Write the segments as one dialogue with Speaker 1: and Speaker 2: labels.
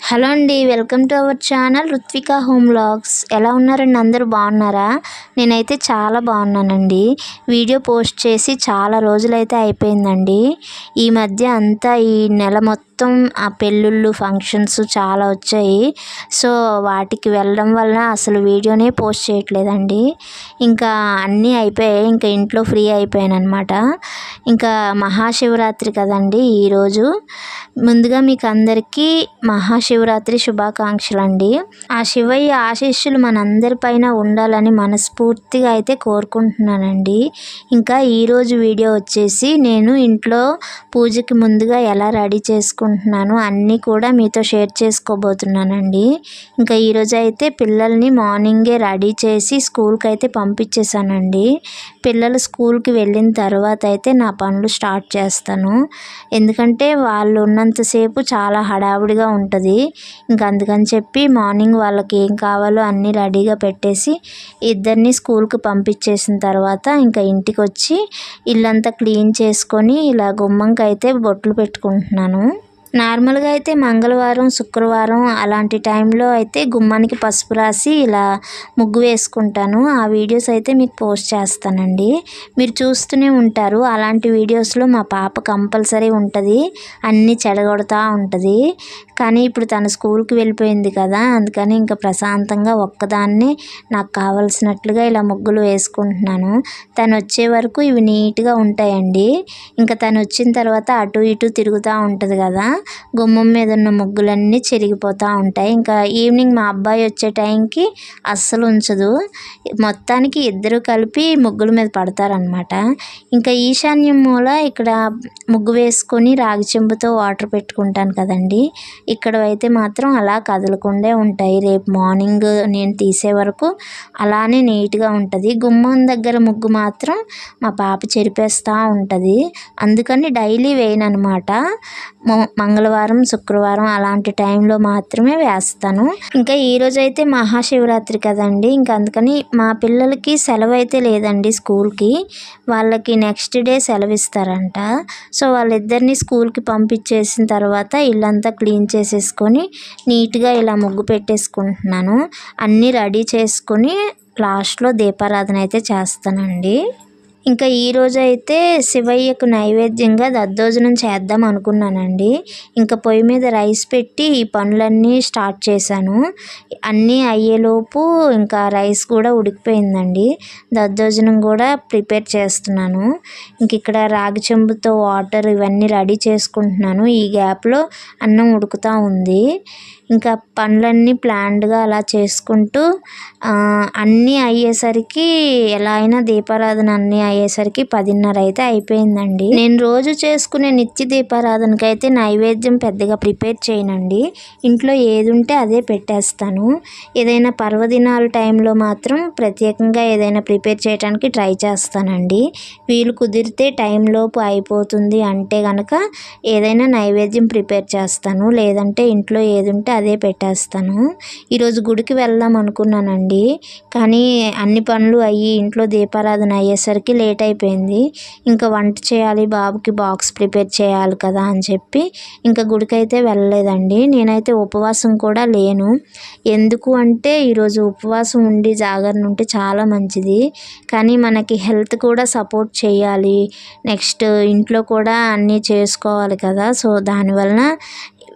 Speaker 1: Hello అండి, welcome to our channel Ruthvika home vlogs. ఎలా ఉన్నారండి? అందరూ బాగున్నారా? నేనైతే చాలా బాగున్నానండి. వీడియో పోస్ట్ చేసి చాలా రోజులైతే అయిపోయిందండి. ఈ మధ్య అంతా ఈ నెల మొత్తం ఆ పెళ్ళిళ్ళు ఫంక్షన్స్ చాలా వచ్చాయి. సో వాటికి వెళ్ళడం వల్ల అసలు వీడియోనే పోస్ట్ చేయట్లేదండి. ఇంకా అన్నీ అయిపోయాయి, ఇంకా ఇంట్లో ఫ్రీ అయిపోయాను అనమాట. ఇంకా మహాశివరాత్రి కదండి ఈరోజు. ముందుగా మీకు అందరికీ మహాశివరాత్రి శుభాకాంక్షలు అండి. ఆ శివయ్య ఆశీస్సులు మనందరిపైన ఉండాలని మనస్ఫూర్తిగా అయితే కోరుకుంటున్నానండి. ఇంకా ఈరోజు వీడియో వచ్చేసి నేను ఇంట్లో పూజకి ముందుగా ఎలా రెడీ చేసుకుంటున్నాను అన్నీ కూడా మీతో షేర్ చేసుకోబోతున్నానండి. ఇంకా ఈరోజు అయితే పిల్లల్ని మార్నింగే రెడీ చేసి స్కూల్కి అయితే పంపించేశానండి. పిల్లలు స్కూల్కి వెళ్ళిన తర్వాత అయితే నా పనులు స్టార్ట్ చేస్తాను. ఎందుకంటే వాళ్ళు ఉన్నంతసేపు చాలా హడావుడిగా ఉంటుంది. ఇంకా అందుకని చెప్పి మార్నింగ్ వాళ్ళకి ఏం కావాలో అన్నీ రెడీగా పెట్టేసి ఇద్దరిని స్కూల్కి పంపించేసిన తర్వాత ఇంకా ఇంటికి వచ్చి ఇల్లంతా క్లీన్ చేసుకొని ఇలా గుమ్మంకి అయితే బొట్లు పెట్టుకుంటున్నాను. నార్మల్గా అయితే మంగళవారం, శుక్రవారం అలాంటి టైంలో అయితే గుమ్మానికి పసుపు రాసి ఇలా ముగ్గు వేసుకుంటాను. ఆ వీడియోస్ అయితే మీకు పోస్ట్ చేస్తానండి, మీరు చూస్తూనే ఉంటారు. అలాంటి వీడియోస్లో మా పాప కంపల్సరీ ఉంటుంది, అన్నీ చెడగొడతా ఉంటుంది. కానీ ఇప్పుడు తన స్కూల్కి వెళ్ళిపోయింది కదా, అందుకని ఇంకా ప్రశాంతంగా ఒక్కదాన్నే నాకు కావలసినట్లుగా ఇలా ముగ్గులు వేసుకుంటున్నాను. తను వచ్చే వరకు ఇవి నీట్గా ఉంటాయండి. ఇంకా తను వచ్చిన తర్వాత అటు ఇటు తిరుగుతూ ఉంటుంది కదా, గుమ్మం మీద ఉన్న ముగ్గులన్నీ చెరిగిపోతూ ఉంటాయి. ఇంకా ఈవినింగ్ మా అబ్బాయి వచ్చే టైంకి అస్సలు ఉంచదు. మొత్తానికి ఇద్దరు కలిపి ముగ్గుల మీద పడతారనమాట. ఇంకా ఈశాన్యం మూల ఇక్కడ ముగ్గు వేసుకొని రాగి చెంబుతో వాటర్ పెట్టుకుంటాను కదండి. ఇక్కడ అయితే మాత్రం అలా కదలకుండా ఉంటాయి. రేపు మార్నింగ్ నేను తీసే వరకు అలానే నీట్గా ఉంటుంది. గుమ్మం దగ్గర ముగ్గు మాత్రం మా పాప చెరిపేస్తూ ఉంటుంది. అందుకని డైలీ వేయను అనమాట. మంగళవారం, శుక్రవారం అలాంటి టైంలో మాత్రమే వేస్తాను. ఇంకా ఈరోజు అయితే మహాశివరాత్రి కదండి, ఇంకా అందుకని మా పిల్లలకి సెలవు అయితే లేదండి స్కూల్కి. వాళ్ళకి నెక్స్ట్ డే సెలవు ఇస్తారంట. సో వాళ్ళిద్దరిని స్కూల్కి పంపించేసిన తర్వాత ఇల్లంతా క్లీన్ చేసేసుకొని నీట్గా ఇలా ముగ్గు పెట్టేసుకుంటున్నాను. అన్నీ రెడీ చేసుకొని లాస్ట్లో దీపారాధన అయితే చేస్తానండి. ఇంకా ఈరోజు అయితే శివయ్యకు నైవేద్యంగా దద్దోజనం చేద్దాం అనుకున్నానండి. ఇంకా పొయ్యి మీద రైస్ పెట్టి ఈ పనులన్నీ స్టార్ట్ చేశాను. అన్నీ అయ్యేలోపు ఇంకా రైస్ కూడా ఉడికిపోయిందండి. దద్దోజనం కూడా ప్రిపేర్ చేస్తున్నాను. ఇంక ఇక్కడ రాగి చెంబుతో వాటర్ ఇవన్నీ రెడీ చేసుకుంటున్నాను. ఈ గ్యాప్లో అన్నం ఉడుకుతూ ఉంది. ఇంకా పనులన్నీ ప్లాన్డ్గా అలా చేసుకుంటూ అన్నీ అయ్యేసరికి ఎలా అయినా దీపారాధన అన్నీ అయ్యేసరికి 10:30 అయితే అయిపోయిందండి. నేను రోజు చేసుకునే నిత్య దీపారాధనకి అయితే నైవేద్యం పెద్దగా ప్రిపేర్ చేయనండి. ఇంట్లో ఏది ఉంటే అదే పెట్టేస్తాను. ఏదైనా పర్వదినాల టైంలో మాత్రం ప్రత్యేకంగా ఏదైనా ప్రిపేర్ చేయడానికి ట్రై చేస్తానండి. వీలు కుదిరితే టైంలోపు అయిపోతుంది అంటే కనుక ఏదైనా నైవేద్యం ప్రిపేర్ చేస్తాను. లేదంటే ఇంట్లో ఏది ఉంటే అదే పెట్టేస్తాను. ఈరోజు గుడికి వెళ్దాం అనుకున్నానండి, కానీ అన్ని పనులు అయ్యి ఇంట్లో దీపారాధన అయ్యేసరికి లేట్ అయిపోయింది. ఇంకా వంట చేయాలి, బాబుకి బాక్స్ ప్రిపేర్ చేయాలి కదా అని చెప్పి ఇంకా గుడికి అయితే వెళ్ళలేదండి. నేనైతే ఉపవాసం కూడా లేను. ఎందుకు అంటే ఈరోజు ఉపవాసం ఉండి జాగరణ ఉంటే చాలా మంచిది, కానీ మనకి హెల్త్ కూడా సపోర్ట్ చేయాలి. నెక్స్ట్ ఇంట్లో కూడా అన్నీ చేసుకోవాలి కదా. సో దానివలన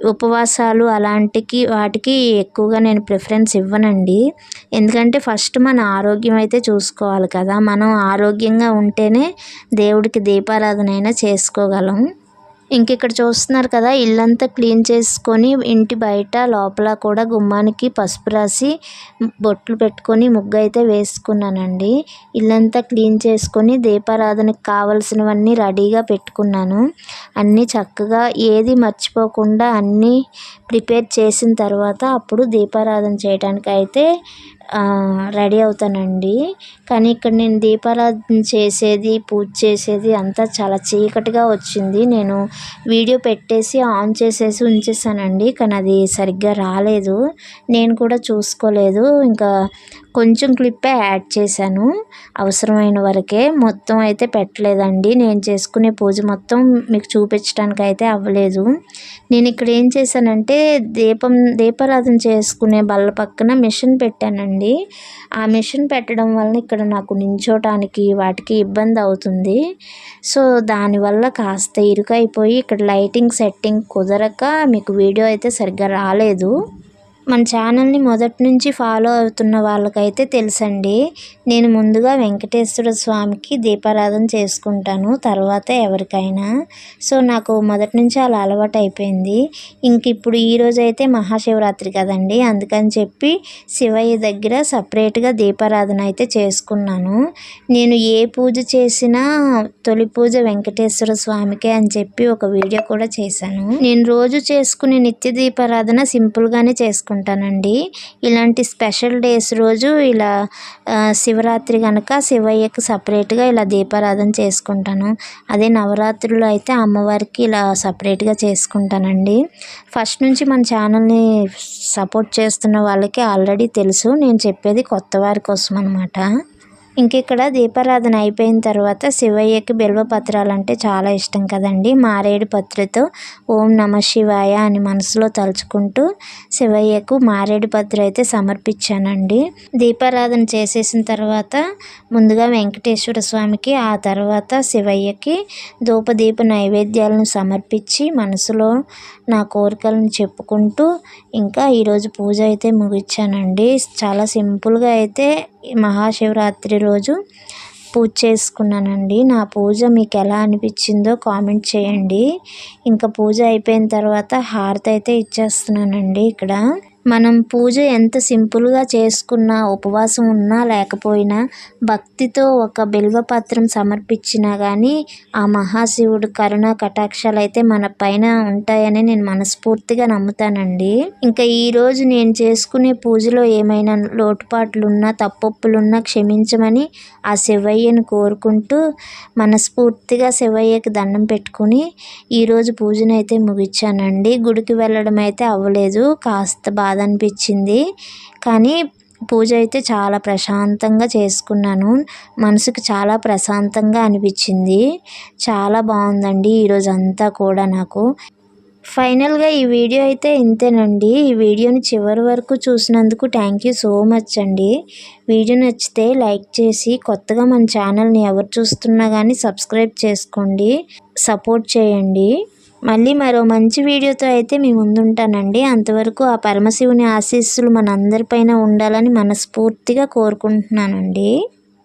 Speaker 1: ఉపవాసాలు వాటికి ఎక్కువగా నేను ప్రిఫరెన్స్ ఇవ్వనండి. ఎందుకంటే ఫస్ట్ మన ఆరోగ్యం అయితే చూసుకోవాలి కదా. మనం ఆరోగ్యంగా ఉంటేనే దేవుడికి దీపారాధన అయినా చేసుకోగలం. ఇంక ఇక్కడ చూస్తున్నారు కదా, ఇల్లంతా క్లీన్ చేసుకొని ఇంటి బయట లోపల కూడా గుమ్మానికి పసుపు రాసి బొట్లు పెట్టుకొని ముగ్గు అయితే వేసుకున్నానండి. ఇల్లంతా క్లీన్ చేసుకొని దీపారాధనకు కావలసినవన్నీ రెడీగా పెట్టుకున్నాను. అన్నీ చక్కగా ఏది మర్చిపోకుండా అన్నీ ప్రిపేర్ చేసిన తర్వాత అప్పుడు దీపారాధన చేయడానికి అయితే రెడీ అవుతానండి. కానీ ఇక్కడ నేను దీపారాధన చేసేది, పూజ చేసేది అంతా చాలా చీకటిగా వచ్చింది. నేను వీడియో పెట్టేసి ఆన్ చేసేసి ఉంచేసానండి, కానీ అది సరిగ్గా రాలేదు. నేను కూడా చూసుకోలేదు. ఇంకా కొంచెం క్లిప్పే యాడ్ చేశాను, అవసరమైన వరకే, మొత్తం అయితే పెట్టలేదండి. నేను చేసుకునే పూజ మొత్తం మీకు చూపించడానికి అయితే అవ్వలేదు. నేను ఇక్కడ ఏం చేశానంటే దీపారాధన చేసుకునే బల్ల పక్కన మిషన్ పెట్టానండి. ఆ మిషన్ పెట్టడం వలన ఇక్కడ నాకు నించోటానికి వాటికి ఇబ్బంది అవుతుంది. సో దానివల్ల కాస్త ఇరుకైపోయి ఇక్కడ లైటింగ్ సెట్టింగ్ కుదరక మీకు వీడియో అయితే సరిగ్గా రాలేదు. మన ఛానల్ని మొదటి నుంచి ఫాలో అవుతున్న వాళ్ళకైతే తెలుసండి, నేను ముందుగా వెంకటేశ్వర స్వామికి దీపారాధన చేసుకుంటాను, తర్వాత ఎవరికైనా. సో నాకు మొదటి నుంచి అలా అలవాటు అయిపోయింది. ఇంక ఇప్పుడు ఈరోజు అయితే మహాశివరాత్రి కదండి, అందుకని చెప్పి శివయ్య దగ్గర సపరేట్గా దీపారాధన అయితే చేసుకున్నాను. నేను ఏ పూజ చేసినా తొలి పూజ వెంకటేశ్వర స్వామికే అని చెప్పి ఒక వీడియో కూడా చేశాను. నేను రోజు చేసుకునే నిత్య దీపారాధన సింపుల్గానే చేసుకుంటానండి. ఇలాంటి స్పెషల్ డేస్ రోజు ఇలా శివరాత్రి కనుక శివయ్యకి సపరేట్గా ఇలా దీపారాధన చేసుకుంటాను. అదే నవరాత్రులు అయితే అమ్మవారికి ఇలా సపరేట్గా చేసుకుంటానండి. ఫస్ట్ నుంచి మన ఛానల్ని సపోర్ట్ చేస్తున్న వాళ్ళకి ఆల్రెడీ తెలుసు, నేను చెప్పేది కొత్త వారి కోసం అనమాట. ఇంక ఇక్కడ దీపారాధన అయిపోయిన తర్వాత శివయ్యకి బిల్వపత్రాలు అంటే చాలా ఇష్టం కదండి. మారేడు పత్రితో ఓం నమ శివాయ అని మనసులో తలుచుకుంటూ శివయ్యకు మారేడు పత్రి అయితే సమర్పించానండి. దీపారాధన చేసేసిన తర్వాత ముందుగా వెంకటేశ్వర స్వామికి, ఆ తర్వాత శివయ్యకి ధూపదీప నైవేద్యాలను సమర్పించి మనసులో నా కోరికలను చెప్పుకుంటూ ఇంకా ఈరోజు పూజ అయితే ముగించానండి. చాలా సింపుల్గా అయితే మహాశివరాత్రి రోజు పూజ చేసుకున్నానండి. నా పూజ మీకు ఎలా అనిపించిందో కామెంట్ చేయండి. ఇంకా పూజ అయిపోయిన తర్వాత హారతి అయితే ఇచ్చేస్తున్నానండి. ఇక్కడ మనం పూజ ఎంత సింపుల్గా చేసుకున్నా, ఉపవాసం ఉన్నా లేకపోయినా భక్తితో ఒక బిల్వపత్రం సమర్పించినా కానీ ఆ మహాశివుడు కరుణ కటాక్షాలు అయితే మన పైన ఉంటాయని నేను మనస్ఫూర్తిగా నమ్ముతానండి. ఇంకా ఈరోజు నేను చేసుకునే పూజలో ఏమైనా లోటుపాట్లున్నా తప్పొప్పులున్నా క్షమించమని ఆ శివయ్యను కోరుకుంటూ మనస్ఫూర్తిగా శివయ్యకి దండం పెట్టుకుని ఈరోజు పూజనైతే ముగించానండి. గుడికి వెళ్ళడం అయితే అవ్వలేదు, కాస్త బాధ అనిపించింది, కానీ పూజ అయితే చాలా ప్రశాంతంగా చేసుకున్నాను. మనసుకు చాలా ప్రశాంతంగా అనిపించింది. చాలా బాగుందండి ఈరోజు అంతా కూడా నాకు. ఫైనల్గా ఈ వీడియో అయితే ఇంతేనండి. ఈ వీడియోని చివరి వరకు చూసినందుకు థ్యాంక్ యూ సో మచ్ అండి. వీడియో నచ్చితే లైక్ చేసి, కొత్తగా మన ఛానల్ని ఎవరు చూస్తున్నా కానీ సబ్స్క్రైబ్ చేసుకోండి, సపోర్ట్ చేయండి. మళ్ళీ మరో మంచి వీడియోతో అయితే మీ ముందుంటానండి. అంతవరకు ఆ పరమశివుని ఆశీస్సులు మనందరిపైన ఉండాలని మనస్ఫూర్తిగా కోరుకుంటున్నానండి.